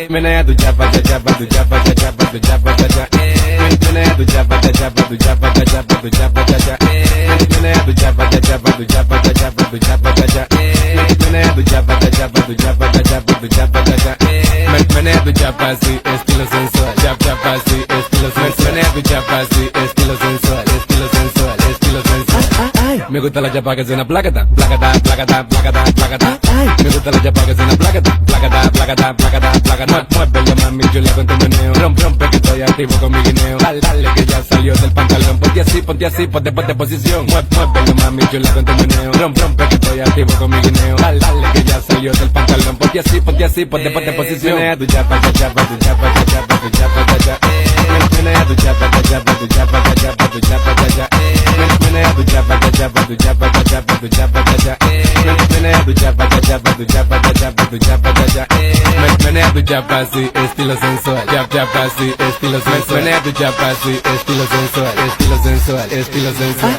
menea tu chapa, cha chapa, tu chapa, cha chapa, tu chapa, cha cha. Menea tu chapa, cha chapa, tu chapa, cha chapa, tu chapa, cha cha. Menea tu chapa, cha chapa, tu chapa, cha chapa, tu chapa, cha cha. Menea tu chapa, cha chapa, tu chapa, cha chapa, tu chapa, cha cha. Menea tu chapa así, estilo sensual. Chapa así, estilo sensual. Menea tu chapa así, estilo sensual, estilo sensual, estilo sensual. Me gusta la chapa que suena placata, placata, placata, placata, placata. Me gusta la chapa que suena placata, placata, placata, placata, placata. Muévelo mami, chula con tu meneo. Rompe que estoy activo con mi guineo. Dale que ya salió del pantalón. Ponte así, ponte posición. Muévelo mami, chula con tu meneo. Rompe que estoy activo con mi guineo. Dale que ya salió del pantalón. Ponte así, ponte posición. Menea tu chapa, cha chapa, tu chapa, cha chapa, tu chapa, cha cha. Menea tu chapa, cha chapa, tu chapa, cha chapa, tu chapa, cha cha. Menea tu chapa, cha chapa, tu chapa, cha chapa, tu chapa, cha cha. Menea tu chapa, cha chapa, tu chapa, cha chapa, tu chapa, cha cha. Menea tu chapa así, estilo sensual. Chapa así, estilo sensual. Menea tu chapa así, estilo sensual, estilo sensual, estilo sensual.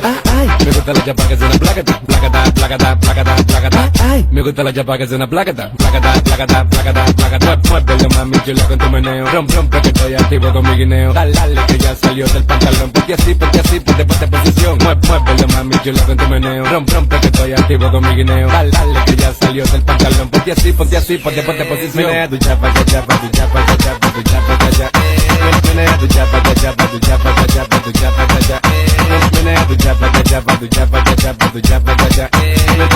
Me gusta la chapa que suena placata, placata, placata, placata, placata. Me gusta la chapa que suena placata, placata, placata, placata, placata. Muévelo mami, chula con tu meneo. Rompe que estoy activo con mi guineo. Dale que ya salió del pantalón. Ponte así, ponte posición. Muévelo mami, chula con tu meneo. Rompe que estoy activo con mi guineo. Dale que ya salió del pantalón. Ponte así, ponte posición. Menea tu chapa, cha chapa, tu chapa, cha chapa, tu chapa, cha cha. Menea tu chapa, cha chapa, tu chapa, cha chapa, tu chapa, cha cha. Menea tu chapa, cha chapa, tu chapa, cha chapa, tu chapa, cha cha.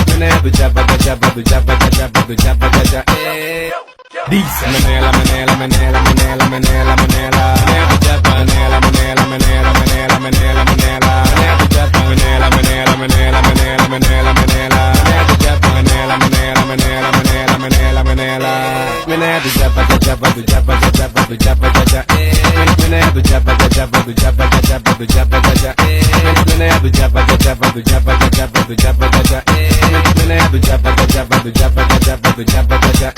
Menea tu chapa, cha chapa, tu chapa, cha chapa, tu chapa, cha cha. Dice menela, menela, menela, menela, menela, menela. Menea tu chapa, menela, menela, menela, menela, menela, menela. Menea tu chapa, menela, menela, menela, menela, menela, menela. Menea tu chapa, menela, menela, menela, menela, menela, menela. Menea tu chapa, cha chapa, tu chapa, cha chapa, tu chapa, cha cha. Menea tu chapa, cha chapa, tu chapa, cha chapa, tu chapa, cha cha. Menea tu chapa, cha chapa, tu chapa, cha chapa, tu chapa, cha cha. Menea tu chapa, cha chapa, tu chapa, cha chapa, tu chapa, cha cha.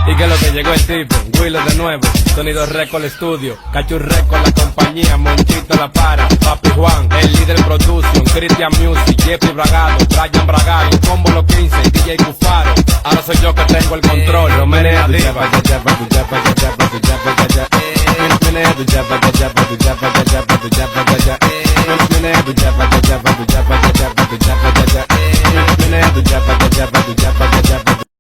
Y que lo que llegó el tipo, Willow de nuevo, Sonido Record Studio, Cachu Record la compañía, Monchito la para, Papi Juan, el líder production, Christian Music, Jeffrey Bragado, Brian Bragado, Combo Los 15, DJ Cufaro, ahora soy yo que tengo el control, lo menea diva. Cha chapa, tu chapa, cha chapa, tu chapa, cha cha. Menea tu chapa, cha chapa, tu chapa, cha chapa, tu chapa, cha cha. Menea tu chapa, cha chapa, tu chapa, cha chapa, tu chapa,